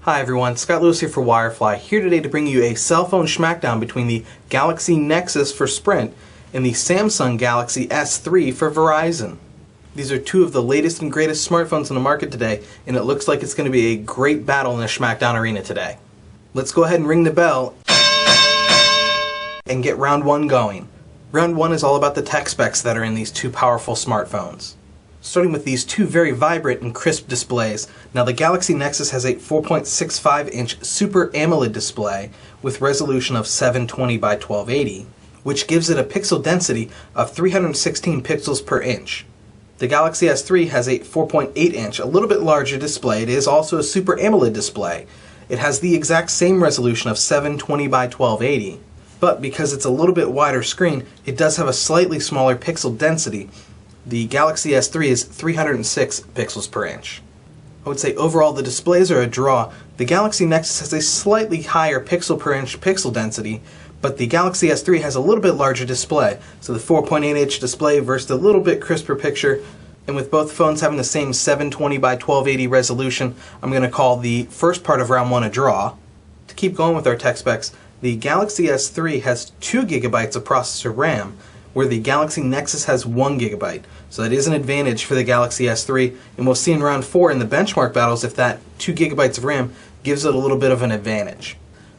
Hi everyone, Scott Lewis here for Wirefly, here today to bring you a cell phone schmackdown between the Galaxy Nexus for Sprint and the Samsung Galaxy S3 for Verizon. These are two of the latest and greatest smartphones on the market today, and it looks like it's going to be a great battle in the schmackdown arena today. Let's go ahead and ring the bell and get round one going. Round one is all about the tech specs that are in these two powerful smartphones. Starting with these two very vibrant and crisp displays. Now the Galaxy Nexus has a 4.65-inch Super AMOLED display with resolution of 720 by 1280, which gives it a pixel density of 316 pixels per inch. The Galaxy S3 has a 4.8-inch, a little bit larger display. It is also a Super AMOLED display. It has the exact same resolution of 720 by 1280, but because it's a little bit wider screen, it does have a slightly smaller pixel density. The Galaxy S3 is 306 pixels per inch. I would say overall the displays are a draw. The Galaxy Nexus has a slightly higher pixel per inch pixel density, but the Galaxy S3 has a little bit larger display. So the 4.8-inch display versus a little bit crisper picture, and with both phones having the same 720 by 1280 resolution, I'm going to call the first part of round one a draw. To keep going with our tech specs, the Galaxy S3 has 2 GB of processor RAM, where the Galaxy Nexus has 1 GB. So that is an advantage for the Galaxy S3, and we'll see in round 4 in the benchmark battles if that 2 GB of RAM gives it a little bit of an advantage.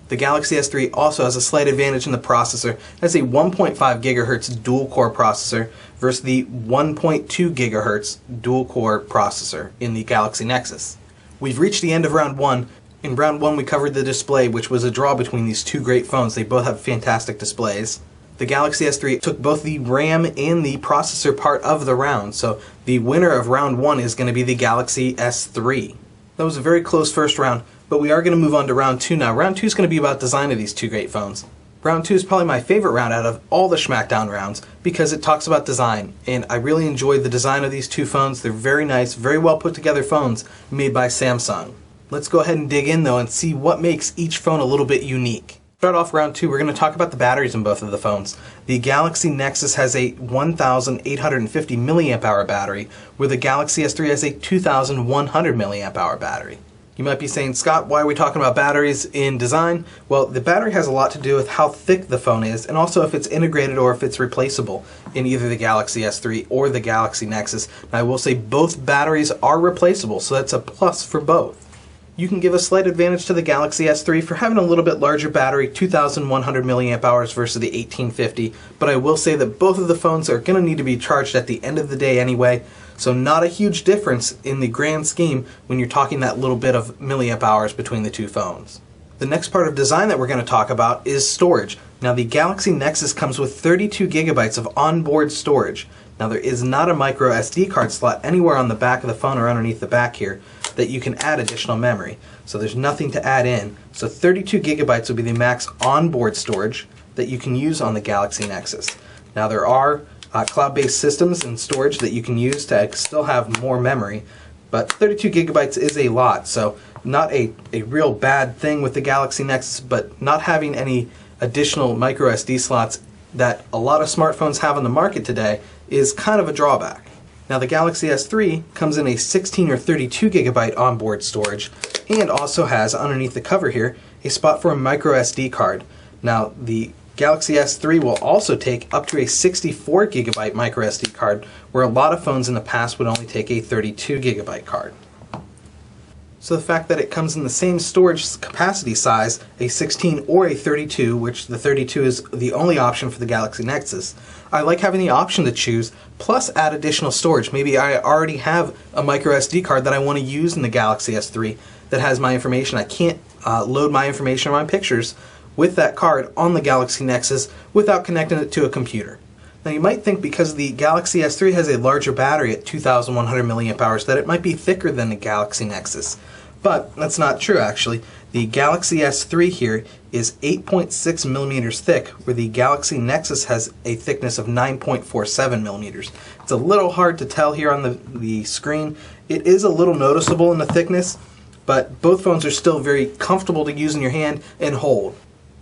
The Galaxy S3 also has a slight advantage in the processor. It has a 1.5 GHz dual-core processor versus the 1.2 GHz dual-core processor in the Galaxy Nexus. We've reached the end of round 1. In round 1 we covered the display, which was a draw between these two great phones. They both have fantastic displays. The Galaxy S3 took both the RAM and the processor part of the round, so the winner of round 1 is going to be the Galaxy S3. That was a very close first round, but we are going to move on to round 2 now. Round 2 is going to be about design of these two great phones. Round 2 is probably my favorite round out of all the schmackdown rounds because it talks about design, and I really enjoyed the design of these two phones. They're very nice, very well put together phones made by Samsung. Let's go ahead and dig in though and see what makes each phone a little bit unique. Start off round 2, we're going to talk about the batteries in both of the phones. The Galaxy Nexus has a 1,850 mAh battery, where the Galaxy S3 has a 2,100 mAh battery. You might be saying, Scott, why are we talking about batteries in design? Well, the battery has a lot to do with how thick the phone is, and also if it's integrated or if it's replaceable in either the Galaxy S3 or the Galaxy Nexus. Now, I will say both batteries are replaceable, so that's a plus for both. You can give a slight advantage to the Galaxy S3 for having a little bit larger battery, 2,100 mAh versus the 1,850, but I will say that both of the phones are going to need to be charged at the end of the day anyway, so not a huge difference in the grand scheme when you're talking that little bit of milliamp hours between the two phones. The next part of design that we're going to talk about is storage. Now the Galaxy Nexus comes with 32 GB of onboard storage. Now there is not a micro SD card slot anywhere on the back of the phone or underneath the back here that you can add additional memory. So there's nothing to add in. So 32 GB will be the max onboard storage that you can use on the Galaxy Nexus. Now there are cloud-based systems and storage that you can use to still have more memory, but 32 GB is a lot, so not a real bad thing with the Galaxy Nexus, but not having any additional micro SD slots that a lot of smartphones have on the market today is kind of a drawback. Now the Galaxy S3 comes in a 16 or 32 GB onboard storage and also has underneath the cover here a spot for a micro SD card. Now the Galaxy S3 will also take up to a 64 GB micro SD card, where a lot of phones in the past would only take a 32 GB card. So the fact that it comes in the same storage capacity size, a 16 or a 32, which the 32 is the only option for the Galaxy Nexus, I like having the option to choose, plus add additional storage. Maybe I already have a micro SD card that I want to use in the Galaxy S3 that has my information. I can't load my information or my pictures with that card on the Galaxy Nexus without connecting it to a computer. Now you might think because the Galaxy S3 has a larger battery at 2,100 mAh that it might be thicker than the Galaxy Nexus. But that's not true actually. The Galaxy S3 here is 8.6 millimeters thick, where the Galaxy Nexus has a thickness of 9.47 millimeters. It's a little hard to tell here on the screen. It is a little noticeable in the thickness, but both phones are still very comfortable to use in your hand and hold.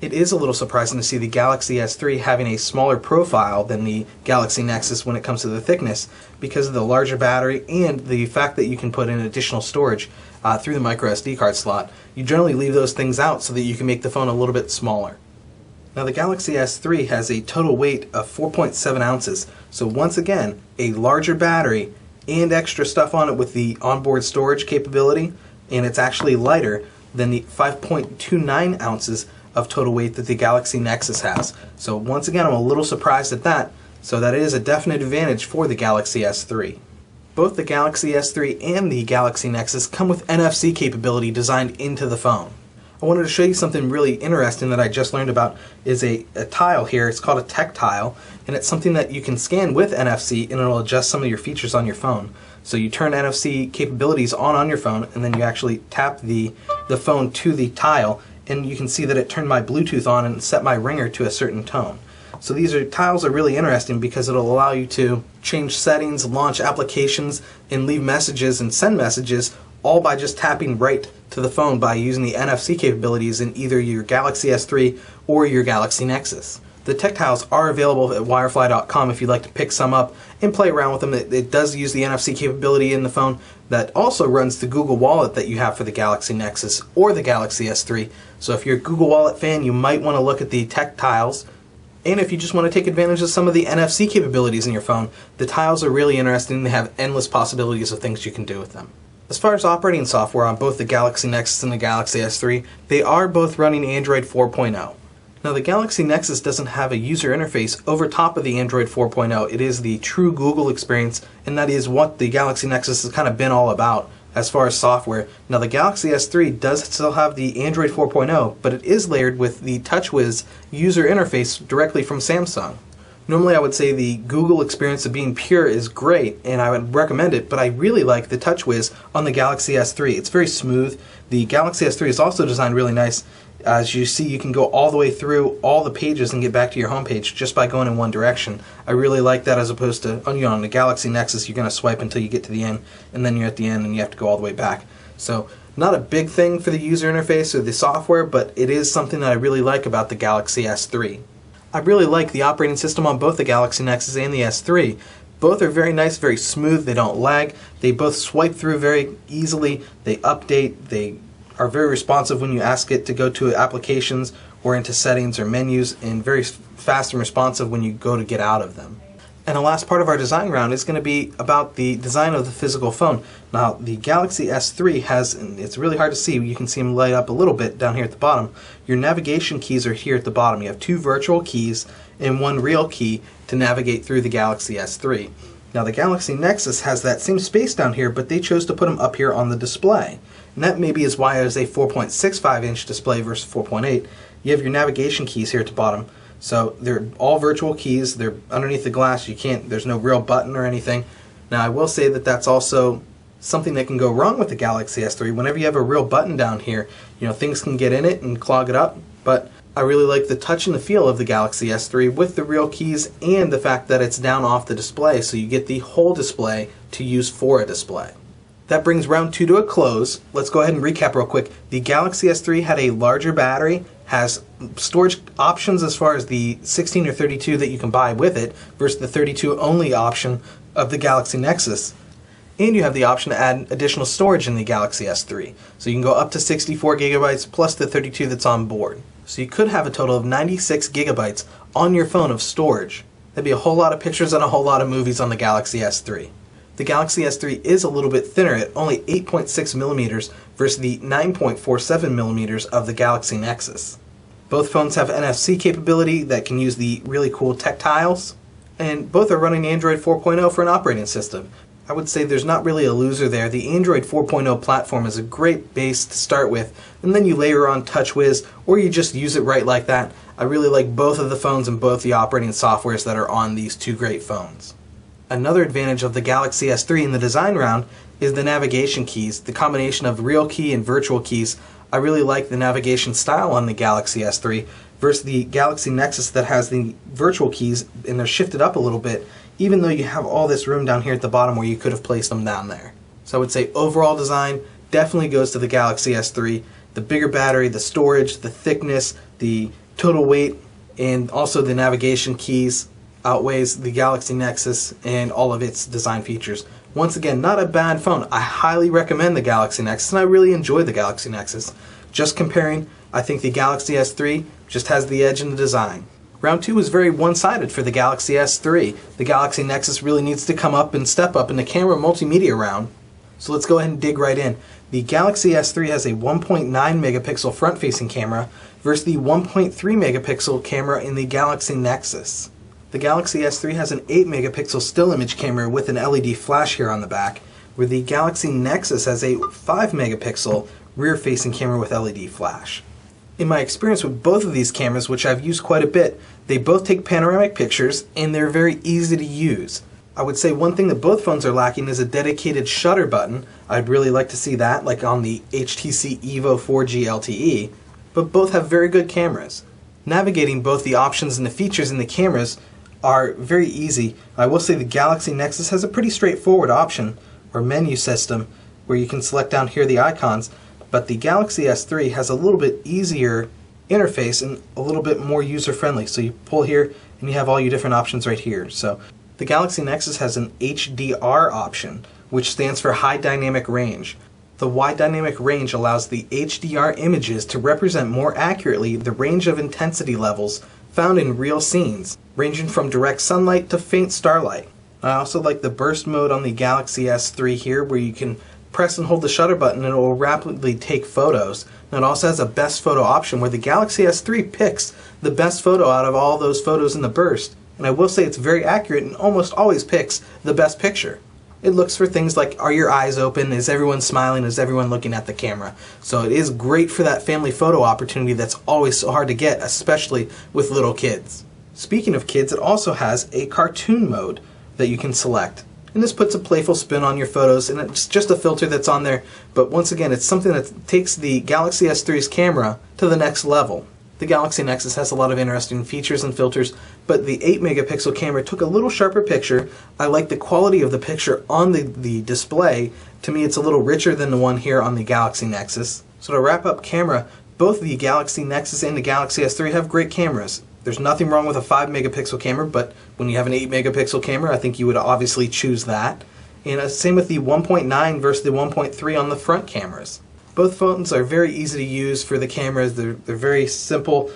It is a little surprising to see the Galaxy S3 having a smaller profile than the Galaxy Nexus when it comes to the thickness, because of the larger battery and the fact that you can put in additional storage through the micro SD card slot. You generally leave those things out so that you can make the phone a little bit smaller. Now the Galaxy S3 has a total weight of 4.7 ounces, so once again, a larger battery and extra stuff on it with the onboard storage capability, and it's actually lighter than the 5.29 ounces of total weight that the Galaxy Nexus has. So once again, I'm a little surprised at that, so that is a definite advantage for the Galaxy S3. Both the Galaxy S3 and the Galaxy Nexus come with NFC capability designed into the phone. I wanted to show you something really interesting that I just learned about. Is a tile here. It's called a TecTile, and it's something that you can scan with NFC and it'll adjust some of your features on your phone. So you turn NFC capabilities on your phone, and then you actually tap the phone to the tile, and you can see that it turned my Bluetooth on and set my ringer to a certain tone. So these tiles are really interesting because it'll allow you to change settings, launch applications, and leave messages and send messages all by just tapping right to the phone by using the NFC capabilities in either your Galaxy S3 or your Galaxy Nexus. The TecTiles are available at Wirefly.com if you'd like to pick some up and play around with them. It does use the NFC capability in the phone that also runs the Google Wallet that you have for the Galaxy Nexus or the Galaxy S3. So if you're a Google Wallet fan, you might want to look at the TecTiles. And if you just want to take advantage of some of the NFC capabilities in your phone, the tiles are really interesting. They have endless possibilities of things you can do with them. As far as operating software on both the Galaxy Nexus and the Galaxy S3, they are both running Android 4.0. Now the Galaxy Nexus doesn't have a user interface over top of the Android 4.0. It is the true Google experience, and that is what the Galaxy Nexus has kind of been all about as far as software. Now the Galaxy S3 does still have the Android 4.0, but it is layered with the TouchWiz user interface directly from Samsung. Normally I would say the Google experience of being pure is great, and I would recommend it, but I really like the TouchWiz on the Galaxy S3. It's very smooth. The Galaxy S3 is also designed really nice. As you see, you can go all the way through all the pages and get back to your home page just by going in one direction. I really like that, as opposed to on the Galaxy Nexus, you're going to swipe until you get to the end, and then you're at the end and you have to go all the way back. So not a big thing for the user interface or the software, but it is something that I really like about the Galaxy S3. I really like the operating system on both the Galaxy Nexus and the S3. Both are very nice, very smooth, they don't lag, they both swipe through very easily, they update, they are very responsive when you ask it to go to applications or into settings or menus, and very fast and responsive when you go to get out of them. And the last part of our design round is going to be about the design of the physical phone. Now the Galaxy S3 has, and it's really hard to see, you can see them light up a little bit down here at the bottom. Your navigation keys are here at the bottom. You have 2 virtual keys and 1 real key to navigate through the Galaxy S3. Now the Galaxy Nexus has that same space down here, but they chose to put them up here on the display. And that maybe is why it is a 4.65-inch display versus 4.8. You have your navigation keys here at the bottom. So they're all virtual keys. They're underneath the glass. There's no real button or anything. Now I will say that that's also something that can go wrong with the Galaxy S3. Whenever you have a real button down here, things can get in it and clog it up. But I really like the touch and the feel of the Galaxy S3 with the real keys, and the fact that it's down off the display, so you get the whole display to use for a display. That brings round 2 to a close. Let's go ahead and recap real quick. The Galaxy S3 had a larger battery, has storage options as far as the 16 or 32 that you can buy with it versus the 32 only option of the Galaxy Nexus. And you have the option to add additional storage in the Galaxy S3. So you can go up to 64 gigabytes plus the 32 that's on board. So you could have a total of 96 gigabytes on your phone of storage. That'd be a whole lot of pictures and a whole lot of movies on the Galaxy S3. The Galaxy S3 is a little bit thinner at only 8.6 millimeters versus the 9.47 millimeters of the Galaxy Nexus. Both phones have NFC capability that can use the really cool TecTiles, and both are running Android 4.0 for an operating system. I would say there's not really a loser there. The Android 4.0 platform is a great base to start with, and then you layer on TouchWiz, or you just use it right like that. I really like both of the phones and both the operating softwares that are on these 2 great phones. Another advantage of the Galaxy S3 in the design round is the navigation keys, the combination of real key and virtual keys. I really like the navigation style on the Galaxy S3 versus the Galaxy Nexus that has the virtual keys, and they're shifted up a little bit, even though you have all this room down here at the bottom where you could have placed them down there. So I would say overall design definitely goes to the Galaxy S3. The bigger battery, the storage, the thickness, the total weight and also the navigation keys outweighs the Galaxy Nexus and all of its design features. Once again, not a bad phone. I highly recommend the Galaxy Nexus, and I really enjoy the Galaxy Nexus. Just comparing, I think the Galaxy S3 just has the edge in the design. Round 2 is very one-sided for the Galaxy S3. The Galaxy Nexus really needs to come up and step up in the camera multimedia round. So let's go ahead and dig right in. The Galaxy S3 has a 1.9 megapixel front-facing camera versus the 1.3 megapixel camera in the Galaxy Nexus. The Galaxy S3 has an 8 megapixel still image camera with an LED flash here on the back, where the Galaxy Nexus has a 5 megapixel rear-facing camera with LED flash. In my experience with both of these cameras, which I've used quite a bit, they both take panoramic pictures and they're very easy to use. I would say one thing that both phones are lacking is a dedicated shutter button. I'd really like to see that, like on the HTC Evo 4G LTE, but both have very good cameras. Navigating both the options and the features in the cameras are very easy. I will say the Galaxy Nexus has a pretty straightforward option or menu system where you can select down here the icons, but the Galaxy S3 has a little bit easier interface and a little bit more user-friendly. So you pull here and you have all your different options right here. So the Galaxy Nexus has an HDR option, which stands for High Dynamic Range. The wide dynamic range allows the HDR images to represent more accurately the range of intensity levels found in real scenes, ranging from direct sunlight to faint starlight. I also like the burst mode on the Galaxy S3 here, where you can press and hold the shutter button and it will rapidly take photos. And it also has a best photo option where the Galaxy S3 picks the best photo out of all those photos in the burst. And I will say it's very accurate and almost always picks the best picture. It looks for things like, are your eyes open? Is everyone smiling? Is everyone looking at the camera? So it is great for that family photo opportunity that's always so hard to get, especially with little kids. Speaking of kids, it also has a cartoon mode that you can select. And this puts a playful spin on your photos, and it's just a filter that's on there. But once again, it's something that takes the Galaxy S3's camera to the next level. The Galaxy Nexus has a lot of interesting features and filters, but the 8 megapixel camera took a little sharper picture. I like the quality of the picture on the display. To me, it's a little richer than the one here on the Galaxy Nexus. So to wrap up camera, both the Galaxy Nexus and the Galaxy S3 have great cameras. There's nothing wrong with a 5 megapixel camera, but when you have an 8 megapixel camera, I think you would obviously choose that. And same with the 1.9 versus the 1.3 on the front cameras. Both phones are very easy to use for the cameras. They're very simple,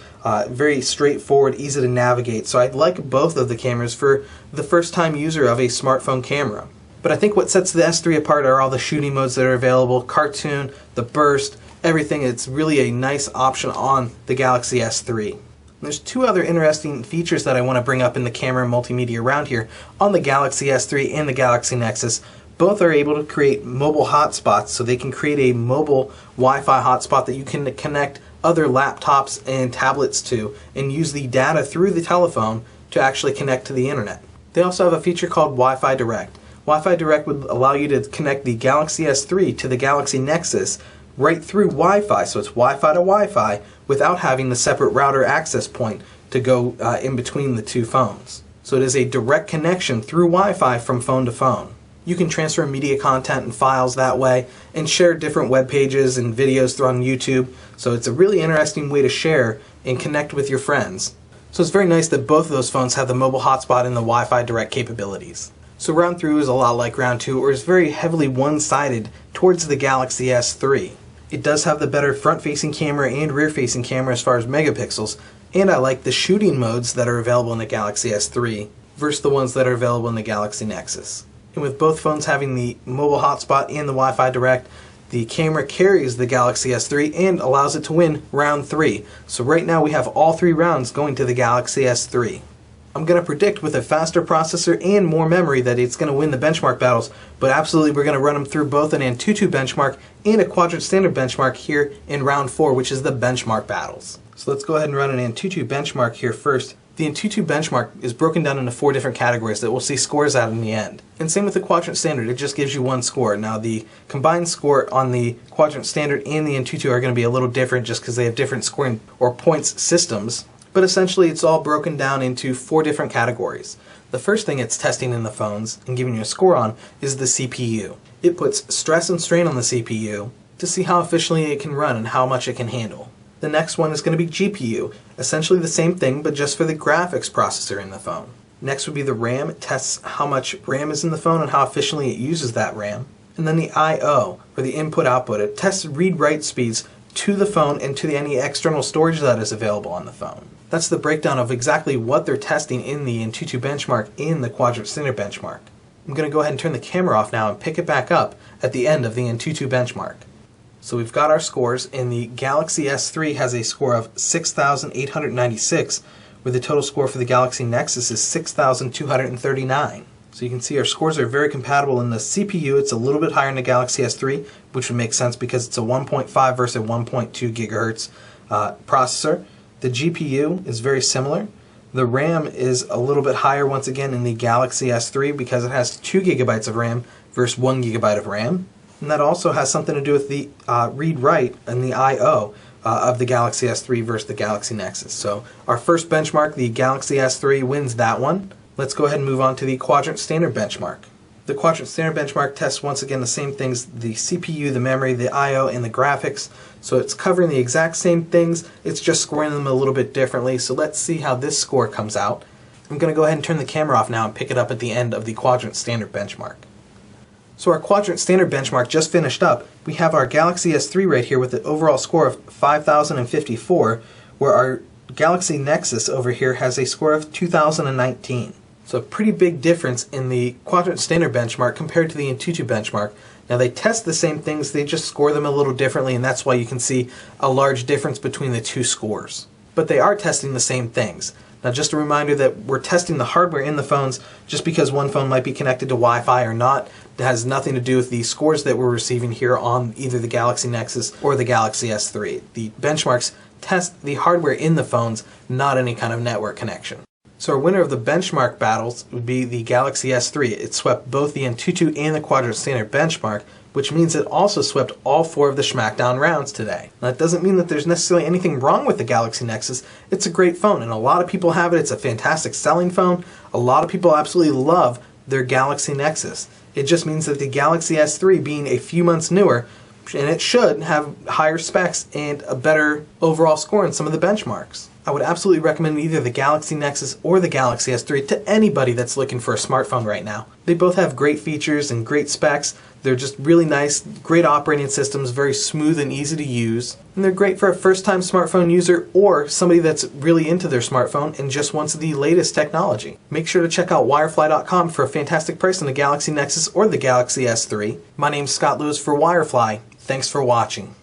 very straightforward, easy to navigate. So I'd like both of the cameras for the first time user of a smartphone camera. But I think what sets the S3 apart are all the shooting modes that are available, cartoon, the burst, everything. It's really a nice option on the Galaxy S3. There's two other interesting features that I want to bring up in the camera multimedia around here on the Galaxy S3 and the Galaxy Nexus. Both are able to create mobile hotspots, so they can create a mobile Wi-Fi hotspot that you can connect other laptops and tablets to and use the data through the telephone to actually connect to the internet. They also have a feature called Wi-Fi Direct. Wi-Fi Direct would allow you to connect the Galaxy S3 to the Galaxy Nexus right through Wi-Fi, so it's Wi-Fi to Wi-Fi without having the separate router access point to go in between the two phones. So it is a direct connection through Wi-Fi from phone to phone. You can transfer media content and files that way and share different web pages and videos on YouTube. So it's a really interesting way to share and connect with your friends. So it's very nice that both of those phones have the mobile hotspot and the Wi-Fi Direct capabilities. So round 3 is a lot like round 2, or is very heavily one-sided towards the Galaxy S3. It does have the better front-facing camera and rear-facing camera as far as megapixels, and I like the shooting modes that are available in the Galaxy S3 versus the ones that are available in the Galaxy Nexus. And with both phones having the mobile hotspot and the Wi-Fi Direct, the camera carries the Galaxy S3 and allows it to win round 3. So right now we have all 3 rounds going to the Galaxy S3. I'm going to predict with a faster processor and more memory that it's going to win the benchmark battles, but absolutely we're going to run them through both an Antutu benchmark and a quadrant standard benchmark here in round 4, which is the benchmark battles. So let's go ahead and run an Antutu benchmark here first. The Antutu benchmark is broken down into 4 different categories that we'll see scores out in the end. And same with the quadrant standard, it just gives you 1 score. Now the combined score on the quadrant standard and the Antutu are going to be a little different just because they have different scoring or points systems. But essentially it's all broken down into 4 different categories. The first thing it's testing in the phones and giving you a score on is the CPU. It puts stress and strain on the CPU to see how efficiently it can run and how much it can handle. The next one is going to be GPU, essentially the same thing but just for the graphics processor in the phone. Next would be the RAM. It tests how much RAM is in the phone and how efficiently it uses that RAM. And then the I/O, or the input-output. It tests read-write speeds to the phone and to any external storage that is available on the phone. That's the breakdown of exactly what they're testing in the AnTuTu benchmark in the Quadrant Standard benchmark. I'm going to go ahead and turn the camera off now and pick it back up at the end of the AnTuTu benchmark. So we've got our scores, and the Galaxy S3 has a score of 6,896, where the total score for the Galaxy Nexus is 6,239. So you can see our scores are very compatible. In the CPU, it's a little bit higher in the Galaxy S3, which would make sense because it's a 1.5 versus a 1.2 gigahertz processor. The GPU is very similar. The RAM is a little bit higher once again in the Galaxy S3 because it has 2 gigabytes of RAM versus 1 gigabyte of RAM. And that also has something to do with the read-write and the I/O of the Galaxy S3 versus the Galaxy Nexus. So our first benchmark, the Galaxy S3, wins that one. Let's go ahead and move on to the Quadrant Standard benchmark. The Quadrant Standard benchmark tests once again the same things: the CPU, the memory, the I/O, and the graphics. So it's covering the exact same things, it's just scoring them a little bit differently. So let's see how this score comes out. I'm going to go ahead and turn the camera off now and pick it up at the end of the Quadrant Standard benchmark. So our Quadrant Standard benchmark just finished up. We have our Galaxy S3 right here with an overall score of 5,054, where our Galaxy Nexus over here has a score of 2,019. So a pretty big difference in the Quadrant Standard benchmark compared to the AnTuTu benchmark. Now they test the same things, they just score them a little differently, and that's why you can see a large difference between the two scores. But they are testing the same things. Now just a reminder that we're testing the hardware in the phones. Just because one phone might be connected to Wi-Fi or not, it has nothing to do with the scores that we're receiving here on either the Galaxy Nexus or the Galaxy S3. The benchmarks test the hardware in the phones, not any kind of network connection. So our winner of the benchmark battles would be the Galaxy S3. It swept both the AnTuTu and the Quadrant Standard benchmark, which means it also swept all 4 of the Schmackdown rounds today. Now that doesn't mean that there's necessarily anything wrong with the Galaxy Nexus. It's a great phone and a lot of people have it. It's a fantastic selling phone. A lot of people absolutely love their Galaxy Nexus. It just means that the Galaxy S3, being a few months newer, and it should have higher specs and a better overall score in some of the benchmarks. I would absolutely recommend either the Galaxy Nexus or the Galaxy S3 to anybody that's looking for a smartphone right now. They both have great features and great specs. They're just really nice, great operating systems, very smooth and easy to use. And they're great for a first-time smartphone user or somebody that's really into their smartphone and just wants the latest technology. Make sure to check out Wirefly.com for a fantastic price on the Galaxy Nexus or the Galaxy S3. My name's Scott Lewis for Wirefly. Thanks for watching.